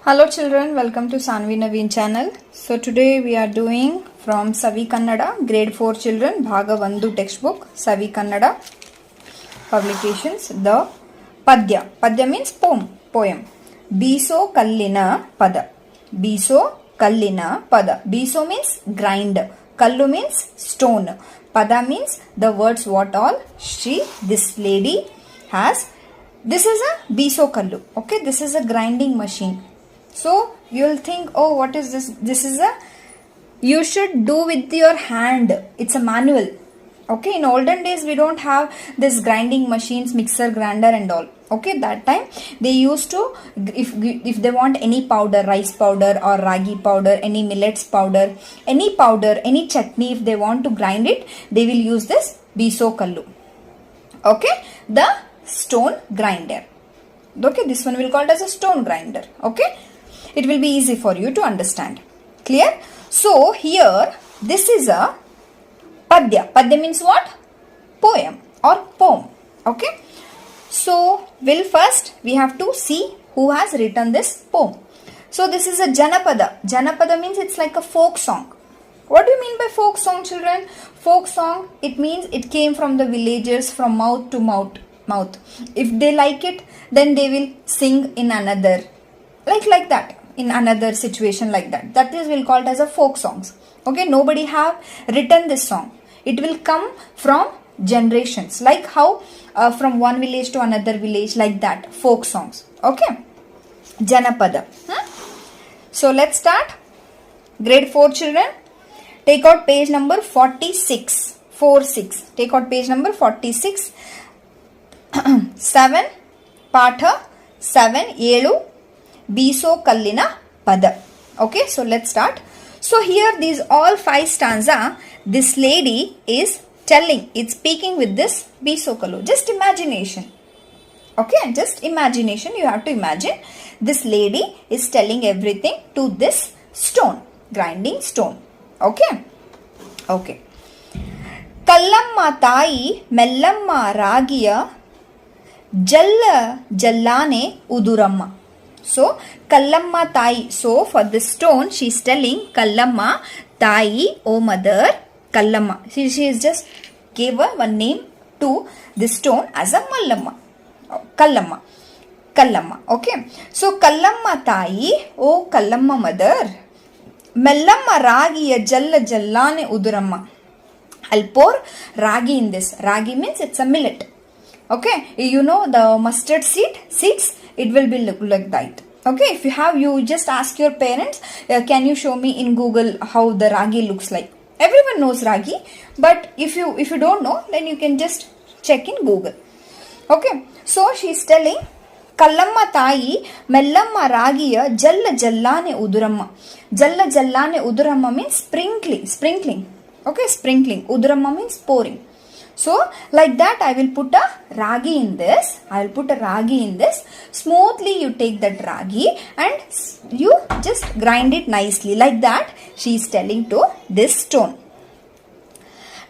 Hello children, welcome to Sanvi Naveen channel. So today we are doing from Savi Kannada, grade 4 children, Bhaga 1 textbook, Savi Kannada publications, the Padya. Padya means poem. Biso Kallina Pada. Biso Kallina Pada. Biso means grind. Kallu means stone. Pada means the words what all this lady has. This is a biso kallu. Okay, this is a grinding machine. So you'll think, oh, what is this? This is you should do with your hand. It's a manual. Okay, in olden days we don't have this grinding machines, mixer grinder and all. Okay, that time they used to, if they want any powder, rice powder or ragi powder, any millets powder, any chutney, if they want to grind it, they will use this biso kallu. Okay, the stone grinder. Okay, this one will called as a stone grinder. Okay, it will be easy for you to understand. Clear? So here this is a padya. Padya means what? Poem or poem. Okay, so we have to see who has written this poem. So this is a janapada. Janapada means it's like a folk song. What do you mean by folk song, children? Folk song, it means it came from the villagers, from mouth to mouth. If they like it, then they will sing in another, like that, in another situation like that. That is will called as a folk songs. Okay, nobody have written this song. It will come from generations, like how from one village to another village, like that, folk songs. Okay, Janapada. So let's start. Grade 4 children, take out page number 46. Take out page number 46. 7 Patha 7 Biso Kallina Pada. Okay, so let's start. So here these all 5 stanza, this lady is telling, it's speaking with this Biso Kallu. Just imagination. Okay, just imagination. You have to imagine this lady is telling everything to this stone, grinding stone. Okay. Kallamma Tayi Mellamma Ragiya Jallane Uduramma. So Kallamma Tayi. So for this stone she is telling Kallamma Tayi, O mother Kallamma. She is just gave one name to this stone as a Mallamma. Kallamma. Okay. So Kallamma Tayi, O Kallamma mother, Mellamma Ragiya Jallane Uduramma. I'll pour ragi in this. Ragi means it's a millet. Okay, you know the mustard seeds, it will be look like that. Okay, if you have, you just ask your parents, can you show me in Google how the ragi looks like? Everyone knows ragi, but if you don't know, then you can just check in Google. Okay, so she is telling Kallamma Tayi Mellamma Ragiya Jallane Uduramma. Jallane Uduramma means sprinkling. Okay, sprinkling. Uduramma means pouring. So like that I will put a ragi in this. Smoothly you take that ragi and you just grind it nicely. Like that she is telling to this stone.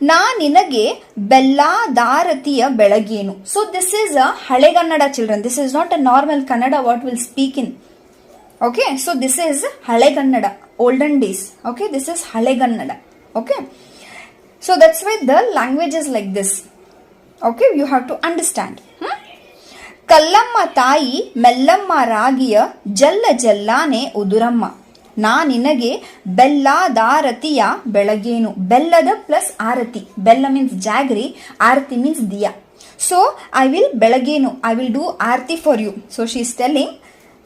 Na ninage bella daratiya belagenu. So this is a Hale Kannada, children. This is not a normal Kannada what we'll speak in. Okay, so this is Hale Kannada, olden days. Okay, this is Hale Kannada. Okay. So that's why the language is like this. Okay, you have to understand. Kallamma Tayi Mellamma Ragiya Jallane Uduramma. Na ninage bella daratiya belagenu. Bellada plus arati. Bella means jaggery, arati means diya. So I will belagenu. I will do arati for you. So she is telling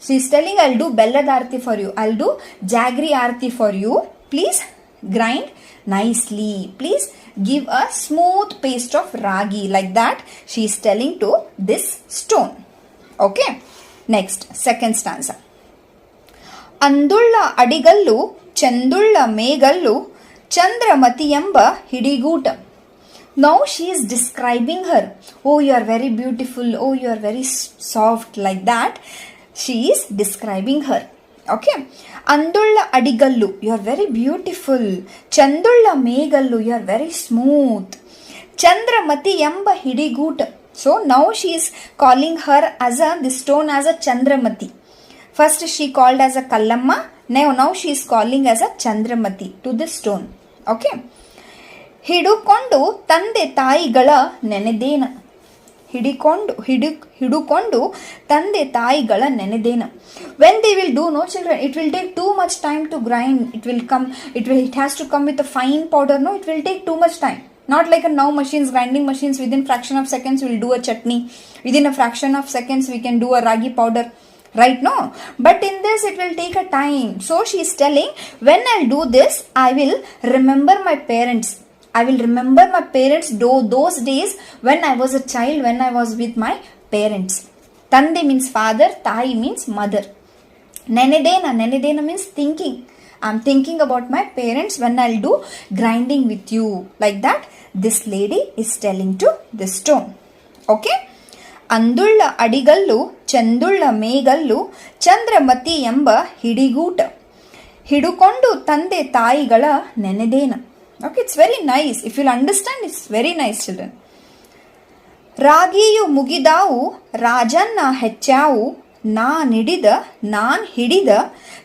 I'll do bellada arati for you. I'll do jaggery arati for you. Please grind nicely. Please give a smooth paste of ragi. Like that she is telling to this stone. Okay. Next, second stanza. Andulla Adigallu Chandulla Megallu Chandramati Emba Hidigootam. Now she is describing her. Oh, you are very beautiful. Oh, you are very soft. Like that she is describing her. Okay. Andulla Adigallu, you are very beautiful. Chandulla Megallu, you are very smooth. Chandramati Emba Hidigootam. So now she is calling her as this stone as a Chandramati. First she called as a Kallamma. Now she is calling as a Chandramati to this stone. Okay. ಹಿಡುಕೊಂಡು ತಂದೆ ತಾಯಿಗಳ ನೆನೆದೇನ. ಹಿಡುಕೊಂಡು ತಂದೆ ತಾಯಿಗಳ ನೆನೆದೇನ. When they will do, no children, it will take too much time to grind. It has to come with a fine powder. No, it will take too much time. Not like a now grinding machines, within fraction of seconds will do a chutney. Within a fraction of seconds we can do a ragi powder. Right? No. But in this it will take a time. So she is telling, when I'll do this, I will remember my parents. I will remember my parents those days when I was a child, when I was with my parents. Tande means father, Tai means mother. Nenedena means thinking. I'm thinking about my parents when I'll do grinding with you. Like that, this lady is telling to this stone. Okay? ಅಂದುಳ್ಳ ಅಡಿಗಲ್ಲು ಚಂದುಳ್ಳ ಮೇಗಲ್ಲು ಚಂದ್ರಮತಿ ಎಂಬ ಹಿಡಿಗೂಟ ಹಿಡುಕೊಂಡು ತಂದೆ ತಾಯಿಗಳ ನೆನೆದೇನ. Okay, it's very nice. If you'll understand, it's very nice, children. ರಾಗಿಯು ಮುಗಿದಾವು ರಾಜನ್ನ ಹೆಚ್ಚಾವು ನಾನ್ ಹಿಡಿದ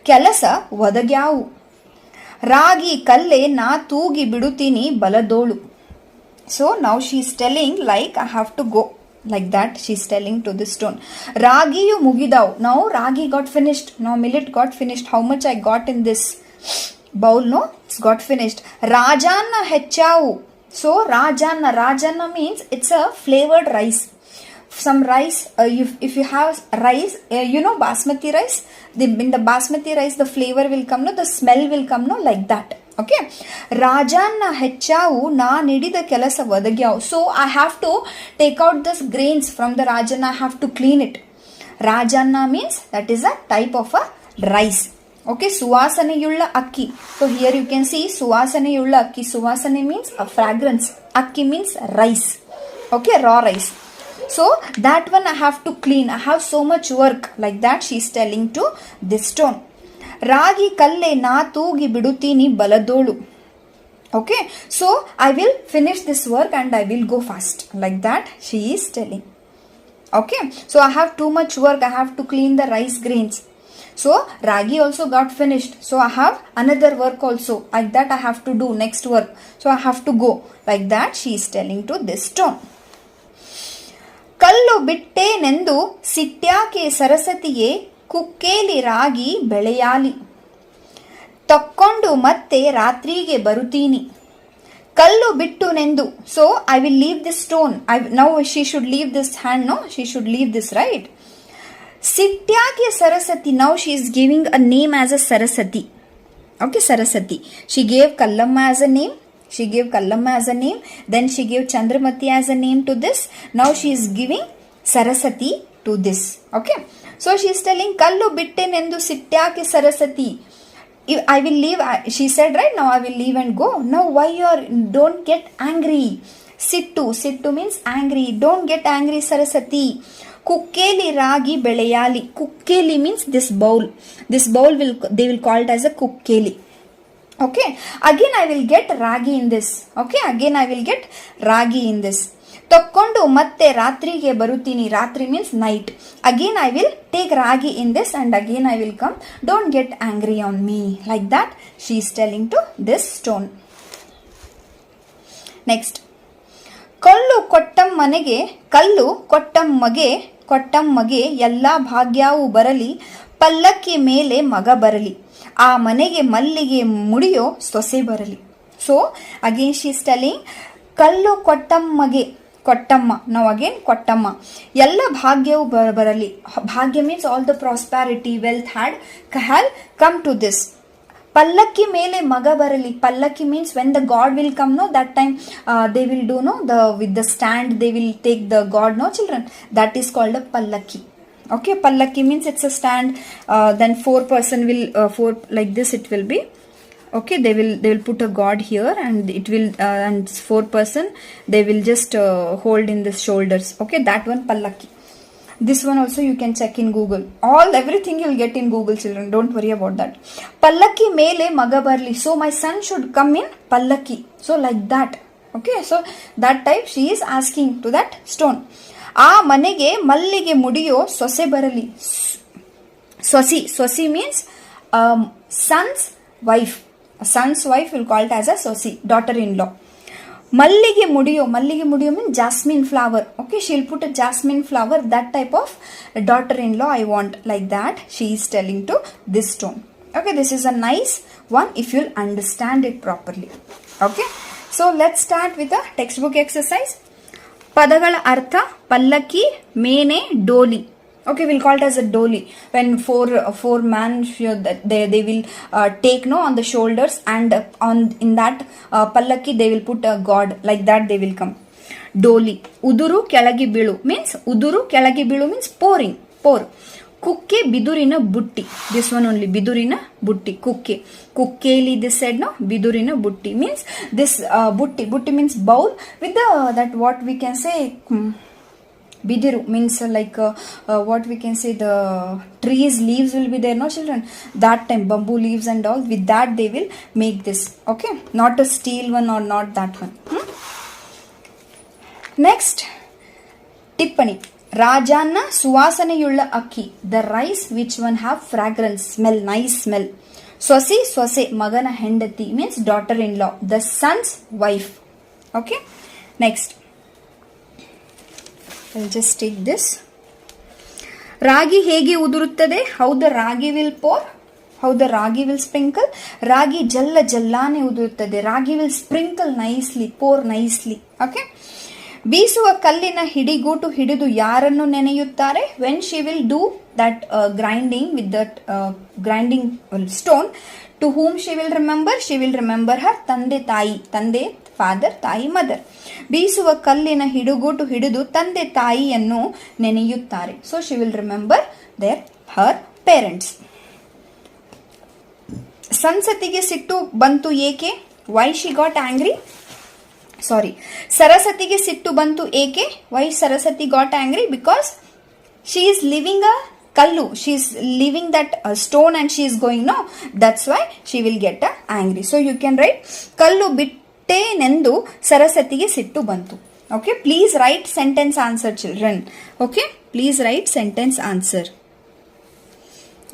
ಕೆಲಸ ಒದಗ್ಯಾವು. ರಾಗಿ ಕಲ್ಲೆ ನಾ ತೂಗಿ ಬಿಡುತ್ತೀನಿ ಬಲದೋಳು. So now she is telling like I have to go. Like that she is telling to this stone. Ragiyu mugidavu. Now ragi got finished. Now millet got finished. How much I got in this bowl? No, it's got finished. Rajanna hechavu. So Rajanna means it's a flavored rice. Some rice, if you have rice, basmati rice, in the basmati rice the flavor will come, no, the smell will come, no, like that. Okay. Rajanna ಹೆಚ್ಚಾವು ನಾನಿಡಿದ ಕೆಲಸ ಒದಗ್ಯಾವು. So I have to take out this grains from the rajanna. I have to clean it. Rajanna means that is a type of a rice. Okay. ಸುವಾಸನೆಯುಳ್ಳ ಅಕ್ಕಿ. So here you can see ಸುವಾಸನೆಯುಳ್ಳ ಅಕ್ಕಿ. ಸುವಾಸನೆ means a fragrance. Akki means rice. Okay. Raw rice. So that one I have to clean. I have so much work. Like that she is telling to this stone. ರಾಗಿ ಕಲ್ಲೆ ನಾ ತೂಗಿ ಬಿಡುತ್ತೀನಿ ಬಲದೋಳು. Okay, so I will finish this work and I will go fast. Like that she is telling. Okay, so I have too much work. I have to clean the rice grains. So ragi also got finished. So I have another work also. Like that I have to do next work. So I have to go. Like that she is telling to this stone. ಕಲ್ಲು ಬಿಟ್ಟೇನೆಂದು ಸಿಟ್ಯಾಕೆ ಸರಸ್ವತಿಯೇ ಕುಕ್ಕೇಲಿ ರಾಗಿ ಬೆಳೆಯಾಲಿ. ತಕ್ಕೊಂಡು ಮತ್ತೆ ರಾತ್ರಿಗೆ ಬರುತ್ತೀನಿ. ಕಲ್ಲು ಬಿಟ್ಟುನೆಂದು. So I will leave this stone. Now she should leave this hand, no? She should leave this, right? ಸಿಟ್ಯಾಕೆ Saraswati. Now she is giving a name as a Saraswati. Okay, Saraswati. She gave Kallamma as a name. Then she gave Chandramati as a name to this. Now she is giving Saraswati to this. Okay. So she is telling kallu bittenendu sityake sarasati. I will leave. She said, right? Now I will leave and go. Now why don't get angry. Sittu means angry. Don't get angry, Sarasati. Kukkeli ragi belayali. Kukkeli means this bowl. This bowl they will call it as a kukkeli. Okay. Again I will get ragi in this. Okay. Again I will get ragi in this. ತಕ್ಕೊಂಡು ಮತ್ತೆ ರಾತ್ರಿಗೆ ಬರುತ್ತೀನಿ. ರಾತ್ರಿ means night. Again I will take ragi in this and again I will come. Don't get angry on me. Like that she is telling to this stone. Next. ಕಲ್ಲು ಕೊಟ್ಟಮ್ಮಗೆ ಎಲ್ಲ ಭಾಗ್ಯವು ಬರಲಿ. ಪಲ್ಲಕ್ಕಿ ಮೇಲೆ ಮಗ ಬರಲಿ. ಆ ಮನೆಗೆ ಮಲ್ಲಿಗೆ ಮುಡಿಯೋ ಸೊಸೆ ಬರಲಿ. So again she is telling ಕಲ್ಲು ಕೊಟ್ಟಮ್ಮಗೆ. Kottama. Now again Kottama. Yalla bhagyavu barali. Bhagya means all the prosperity, wealth had come to this. Pallaki mele maga barali. Pallaki means when the god will come, no, that time they will do, no, with the stand they will take the god, no, children. That is called a pallaki. Okay, pallaki means it's a stand. Then four like this it will be. Okay, they will put a god here and it will and 4 person they will just hold in the shoulders. Okay, that one pallaki. This one also you can check in Google. Everything you will get in Google, children. Don't worry about that. Pallaki mele maga barli. So my son should come in pallaki. So like that. Okay, so that type she is asking to that stone. ಆ ಮನೆಗೆ ಮಲ್ಲಿಗೆ ಮುಡಿಯೋ ಸೊಸೆ ಬರಲಿ. Sosi means son's wife. A son's wife will call it as a sosi, daughter-in-law. Mallige mudiyo means jasmine flower. Okay, she'll put a jasmine flower, that type of daughter-in-law I want, like that she is telling to this stone. Okay, this is a nice one if you'll understand it properly. Okay, so let's start with the textbook exercise. Padagala artha pallaki mene doli. Okay, we'll call it as a doli. When four man they will take on the shoulders, and on in that pallaki they will put a god, like that they will come. Doli. Uduru kelagi bilu means pouring, pour. Kukke bidurina butti. This one only, bidurina butti. Kukkeli, this said no, bidurina butti means this butti means bowl with the that what we can say. Bidiru means like what we can say, the trees leaves will be there, no children, that time bamboo leaves and all, with that they will make this. Okay, not a steel one or not that one. Next, tippani. Rajana suvasaneyulla akki, the rice which one have fragrance, smell, nice smell. Swase magana hendati means daughter-in-law, the son's wife. Okay, next I'll just take this. Ragi hege uduruttade, how the ragi will pour, how the ragi will sprinkle. Ragi jallane uduruttade, ragi will sprinkle nicely, pour nicely. Okay. ಬೀಸುವ ಕಲ್ಲಿನ ಹಿಡಿಗೂಟು ಹಿಡಿದು ಯಾರನ್ನು ನೆನೆಯುತ್ತಾರೆ, when she will do that grinding with that grinding stone, to whom she will remember her ತಂದೆ ತಾಯಿ, ತಂದೆ father, ತಾಯಿ mother. ಬೀಸುವ ಕಲ್ಲಿನ ಹಿಡಿಗೂಟು ಹಿಡಿದು ತಂದೆ ತಾಯಿಯನ್ನು ನೆನೆಯುತ್ತಾರೆ, so she will remember her parents. ಸಂಸತಿಗೆ ಸಿಟ್ಟು ಬಂತು ಏಕೆ, why she got angry. ಸರಸ್ವತಿಗೆ ಸಿಟ್ಟು ಬಂತು ಏಕೆ, why Saraswati got angry, because she is leaving a kallu, she is leaving that stone and she is going, no, that's why she will get angry. So you can write kallu bitte nendu Saraswatiಗೆ ಸಿಟ್ಟು ಬಂತು. Okay, please write sentence answer children. Okay, please write sentence answer.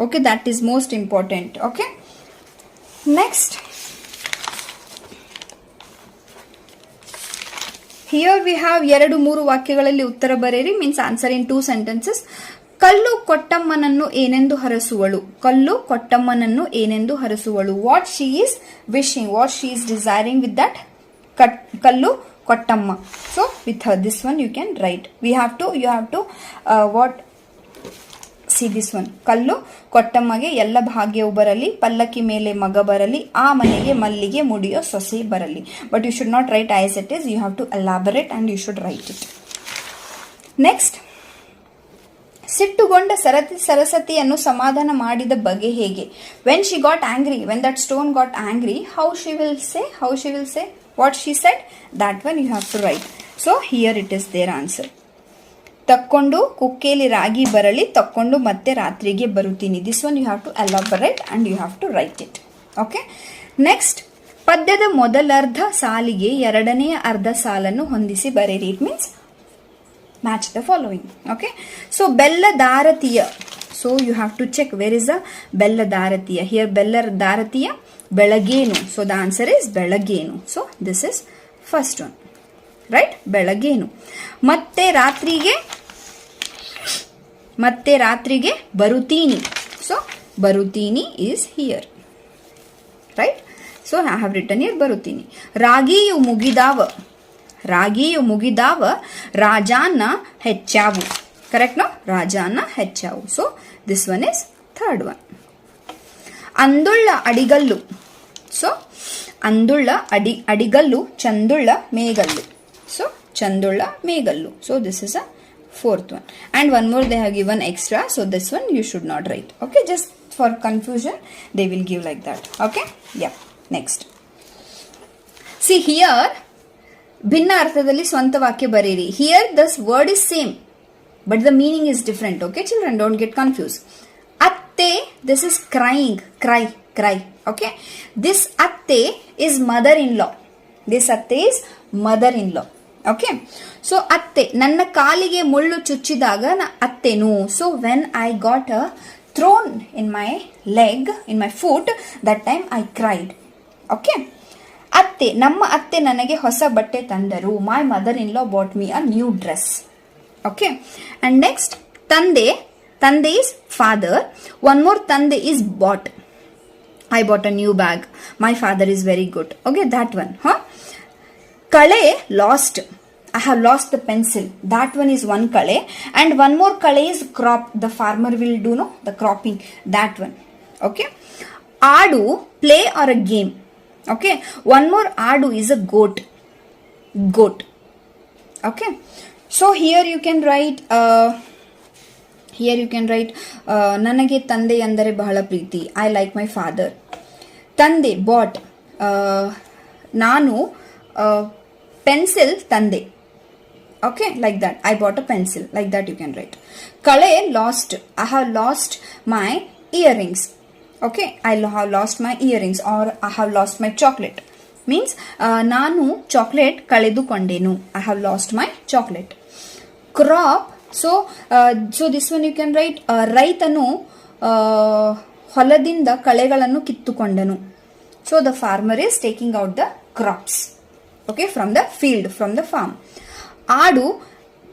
Okay, that is most important. Okay, next, here we have 2-3 ವಾಕ್ಯಗಳಲ್ಲಿ ಉತ್ತರ ಬರೆಯಿರಿ, means answer in 2 sentences. ಕಲ್ಲು ಕೊಟ್ಟಮ್ಮನನ್ನು ಏನೆಂದು ಹರಸುವಳು, ಕಲ್ಲು ಕೊಟ್ಟಮ್ಮನನ್ನು ಏನೆಂದು ಹರಸುವಳು. What she is wishing, what she is desiring with that kallu kottamma. So with her, this one you can write. You have to what, see this one, kallu ಕೊಟ್ಟಮ್ಮಗೆ ಎಲ್ಲ ಭಾಗ್ಯವು ಬರಲಿ, ಪಲ್ಲಕ್ಕಿ ಮೇಲೆ ಮಗ ಬರಲಿ, ಆ ಮನೆಗೆ ಮಲ್ಲಿಗೆ ಮುಡಿಯೋ ಸೊಸೆ ಬರಲಿ. But you should not write as it is, you have to elaborate and you should write it. Next, ಸಿಟ್ಟುಗೊಂಡ ಸರಸ್ವತಿಯನ್ನು ಸಮಾಧಾನ ಮಾಡಿದ ಬಗೆ ಹೇಗೆ, when she got angry, when that stone got angry, how she will say what she said, that one you have to write. So here it is their answer. ತಕ್ಕೊಂಡು ಕುಕ್ಕೇಲಿ ರಾಗಿ ಬರಲಿ, ತಕ್ಕೊಂಡು ಮತ್ತೆ ರಾತ್ರಿಗೆ ಬರುತ್ತೀನಿ. This one you have to elaborate and you have to write it. Okay, next, ಪದ್ಯದ ಮೊದಲರ್ಧ ಸಾಲಿಗೆ ಎರಡನೆಯ ಅರ್ಧ ಸಾಲನ್ನು ಹೊಂದಿಸಿ ಬರೆಯಿರಿ. It means match the following. Okay, so ಬೆಲ್ಲದಾರತಿಯ, so you have to check where is the ಬೆಲ್ಲದಾರತಿಯ. ಹಿಯರ್ ಬೆಲ್ಲದಾರತಿಯ ಬೆಳಗೇನು, ಸೊ ದ ಆನ್ಸರ್ ಇಸ್ ಬೆಳಗೇನು. So this is first one, right, ಬೆಳಗೇನು. ಮತ್ತೆ ರಾತ್ರಿಗೆ ಬರುತ್ತೀನಿ, ಸೊ ಬರುತ್ತೀನಿ is here, right. So I have written here ಬರುತ್ತೀನಿ. ರಾಗಿಯು ಮುಗಿದಾವ ರಾಜಾನ ಹೆಚ್ಚಾವು, ಕರೆಕ್ಟ್ ನೋ, ರಾಜಾನ ಹೆಚ್ಚಾವು. So this one is third one. ಅಂದುಳ್ಳ ಅಡಿಗಲ್ಲು, ಸೊ ಅಂದುಳ್ಳ ಅಡಿಗಲ್ಲು ಚಂದುಳ್ಳ ಮೇಗಲ್ಲು, so chandulla megallu. So this is a fourth one, and one more they have given extra, so this one you should not write. Okay, just for confusion they will give like that. Okay, yeah. Next, see here ಭಿನ್ನ ಅರ್ಥದಲ್ಲಿ ಸ್ವಂತ ವಾಕ್ಯ ಬರೆಯಿರಿ. Here this word is same but the meaning is different. Okay children, don't get confused. Atte, this is crying, cry. Okay, this atte is mother-in-law, this atte is mother-in-law. Okay, so ಅತ್ತೆ, ನನ್ನ ಕಾಲಿಗೆ ಮುಳ್ಳು ಚುಚ್ಚಿದಾಗ ಅತ್ತೆನು. So when I got a thrown in my leg, in my foot, that time I cried. Okay. ಅತ್ತೆ, ನಮ್ಮ ಅತ್ತೆ ನನಗೆ ಹೊಸ ಬಟ್ಟೆ ತಂದರು. My mother in law bought me a new dress. Okay. And next ತಂದೆ, ತಂದೆ is father. One more ತಂದೆ is bought. I bought a new bag. My father is very good. Okay, that one. Kale, lost. I have lost the pencil. That one is one kale. And one more kale is crop. The farmer will do the cropping. That one. Okay. Adu, play or a game. Okay. One more adu is a goat. Goat. Okay. So here you can write ನನಗೆ ತಂದೆ ಅಂದರೆ ಬಹಳ ಪ್ರೀತಿ. I like my father. ತಂದೆ bought. ನಾನು pencil ತಂದೆ. Okay, like that. I bought a pencil. Like that you can write. Kale, lost. I have lost my earrings. Okay, I have lost my earrings or I have lost my chocolate. Means ನಾನು chocolate ಕಳೆದುಕೊಂಡೆನು. I have lost my chocolate. Crop. So this one you can write ರೈತನು ಹೊಲದಿಂದ ಕಳೆಗಳನ್ನು ಕಿತ್ತುಕೊಂಡನು. So the farmer is taking out the crops. Okay, from the field, from the farm. ಆಡು,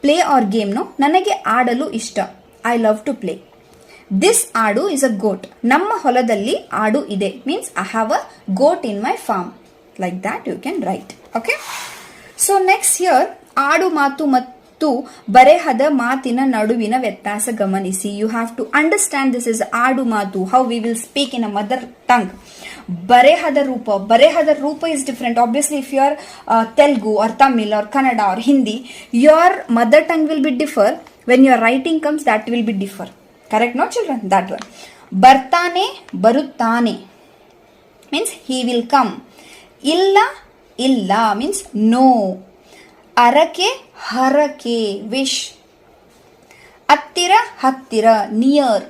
play or game. ನನಗೆ ಆಡಲು ಇಷ್ಟ. I love to play. This ಆಡು is a goat. ನಮ್ಮ ಹೊಲದಲ್ಲಿ ಆಡು ಇದೆ. Means I have a goat in my farm. Like that you can write. Okay. So next here ಆಡು ಮಾತು ಮತ್ತು ಬರೆಹದ ಮಾತಿನ ನಡುವಿನ ವ್ಯತ್ಯಾಸ ಗಮನಿಸಿ. You have to understand this is ಆಡು ಮಾತು, how we will speak in a mother tongue. ಬರೆಹದ ರೂಪ is different. Obviously, if you are Telugu or Tamil or Kannada or Hindi, your mother tongue will be differ. When your writing comes, that will be differ. Correct, no children? That one. Bartane, baruttane means he will come. Illa means no. Arake, harake, wish. Attira, near.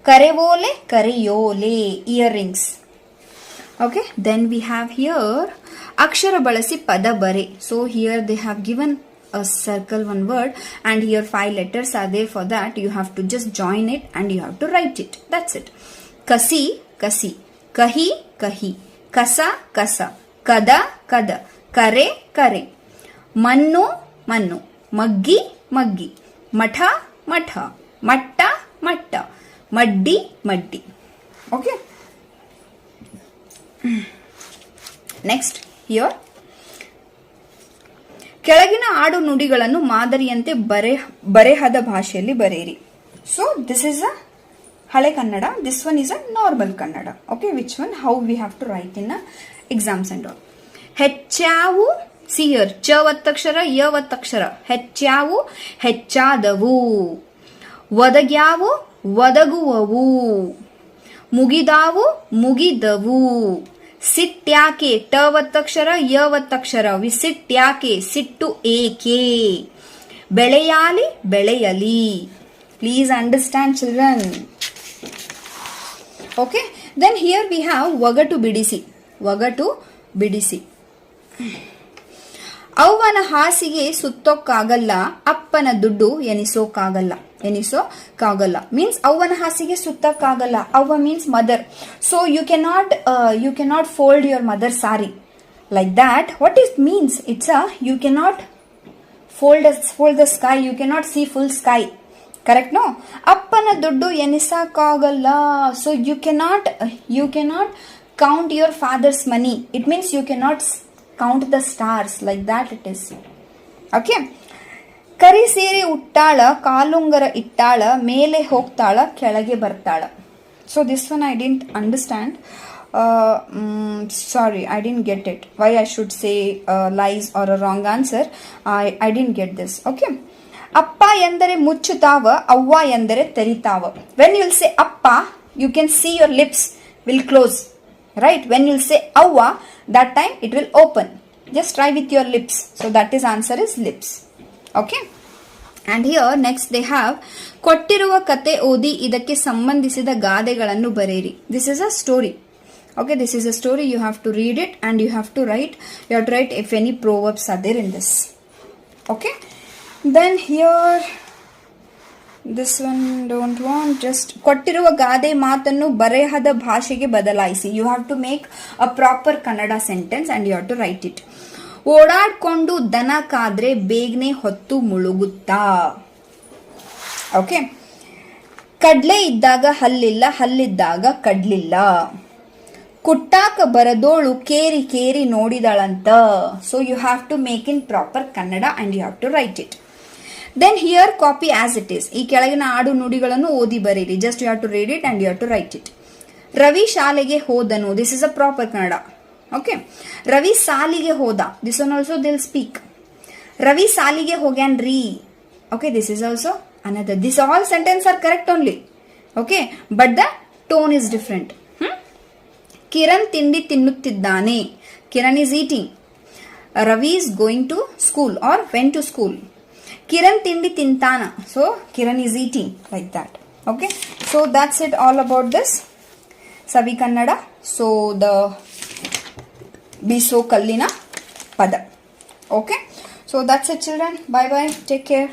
Karevole, kareyole, earrings. Okay, then we have here akshara balasi pada bare. So here they have given a circle one word and here 5 letters are there. For that you have to just join it and you have to write it. That's it. Kasi, kasi. Kahi, kahi. Kasa, kasa. Kada, kada. Kare, kare. Mannu, mannu. Maggi, maggi. Matha, matha. Matta, matta. Maddi, maddi. Okay. Next here ಕೆಳಗಿನ ಆಡು ನುಡಿಗಳನ್ನು ಮಾದರಿಯಂತೆ ಬರೆಹದ ಭಾಷೆಯಲ್ಲಿ ಬರೆಯಿರಿ. So this is a ಹಳೆ Kannada, this one is a normal Kannada. Okay, which one how we have to write in exams and all. ಹೆಚ್ಚಾವು, see here ಚ ಒತ್ತಕ್ಷರ ಯ ಒತ್ತಕ್ಷರ. ಹೆಚ್ಚಾವು, ಹೆಚ್ಚಾದವು. ಒದಗ್ಯಾವು, ಒದಗುವವು. ಮುಗಿದಾವು, ಮುಗಿದವು. ಸಿಟ್ಟ್ಯಾಕೆ, ಟ ಒತ್ತಕ್ಷರ ಯ ಒತ್ತಕ್ಷರ. ವಿಸಿಟ್ಟ್ಯಾಕೆ, ಸಿಟ್ಟು ಏಕೆ. ಬೆಳೆಯಾಲಿ, ಬೆಳೆಯಲಿ. Please understand children. Okay, then here we have ಒಗಟು ಬಿಡಿಸಿ. ಒಗಟು ಬಿಡಿಸಿ. ಅವ್ವನ ಹಾಸಿಗೆ ಸುತ್ತೋಕ್ಕಾಗಲ್ಲ, ಅಪ್ಪನ ದುಡ್ಡು ಎನಿಸೋಕ್ಕಾಗಲ್ಲ. Means ಅವ್ವನ ಹಾಸಿಗೆ ಸುತ್ತಕ್ಕಾಗಲ್ಲ. ಅವ್ವ means mother. So you cannot fold your mother's saree like that. What it means? It's you cannot fold the sky. You cannot see full sky. Correct, no? ಅಪ್ಪನ ದುಡ್ಡು ಎನಿಸಕ್ಕಾಗಲ್ಲ. So you cannot count your father's money. It means you cannot count the stars. Like that it is. Okay. ಕರಿ ಸೀರೆ ಉಟ್ಟಾಳ, ಕಾಲುಂಗರ ಇಟ್ಟಾಳ, ಮೇಲೆ ಹೋಗ್ತಾಳ, ಕೆಳಗೆ ಬರ್ತಾಳ. So this one I didn't understand. Sorry, I didn't get it. Why I should say lies or a wrong answer. I didn't get this. Okay. ಅಪ್ಪ ಎಂದರೆ ಮುಚ್ಚುತ್ತಾವ, ಅವ್ವ ಎಂದರೆ ತೆರಿತಾವ. ವೆನ್ ಯು ವಿಲ್ ಸೇ ಅಪ್ಪ, you can see your lips will close. Right? When you will say avva, that time it will open. Just try with your lips. So that is answer is lips. Okay. And here next they have ಕೊಟ್ಟಿರುವ ಕತೆ ಓದಿ ಇದಕ್ಕೆ ಸಂಬಂಧಿಸಿದ ಗಾದೆಗಳನ್ನು ಬರೆಯಿರಿ. This is a story. Okay, this is a story. You have to read it and you have to write if any proverbs are there in this. Okay. Then here this one don't want. Just ಕೊಟ್ಟಿರುವ ಗಾದೆ ಮಾತನ್ನು ಬರೆಹದ ಭಾಷೆಗೆ ಬದಲಾಯಿಸಿ. You have to make a proper Kannada sentence and you have to write it. ಓಡಾಡ್ಕೊಂಡು ದನ ಕಾದ್ರೆ ಬೇಗನೆ ಹೊತ್ತು ಮುಳುಗುತ್ತಾ. ಓಕೆ. ಕಡ್ಲೆ ಇದ್ದಾಗ ಹಲ್ಲಿಲ್ಲ, ಹಲ್ಲಿದ್ದಾಗ ಕಡ್ಲಿಲ್ಲ. ಕುಟ್ಟಾಕ ಬರದೋಳು ಕೇರಿ ಕೇರಿ ನೋಡಿದಳಂತ. So you have to make in proper Kannada and you have to write it. Then here copy as it is. ಈ ಕೆಳಗಿನ ಆಡು ನುಡಿಗಳನ್ನು ಓದಿ ಬರೀರಿ. Just you have to read it and you have to write it. Ravi ಶಾಲೆಗೆ ಹೋದನು. This is a proper Kannada. Okay. Ravi ಸಾಲಿಗೆ ಹೋದ. This one also they'll speak. Ravi ಸಾಲಿಗೆ ಹೋಗ್ಯಾನ್ ರೀ. Okay. This is also another. This all sentence are correct only. Okay. But the tone is different. Kiran ತಿಂಡಿ ತಿನ್ನುತ್ತಿದ್ದಾನೆ. Kiran is eating. Ravi is going to school or went to school. Kiran tindi tintana. So Kiran is eating, like that. Okay. So that's it all about this Savi Kannada. So the Biso Kallina Pada. Okay. So that's it, children. Bye bye. Take care.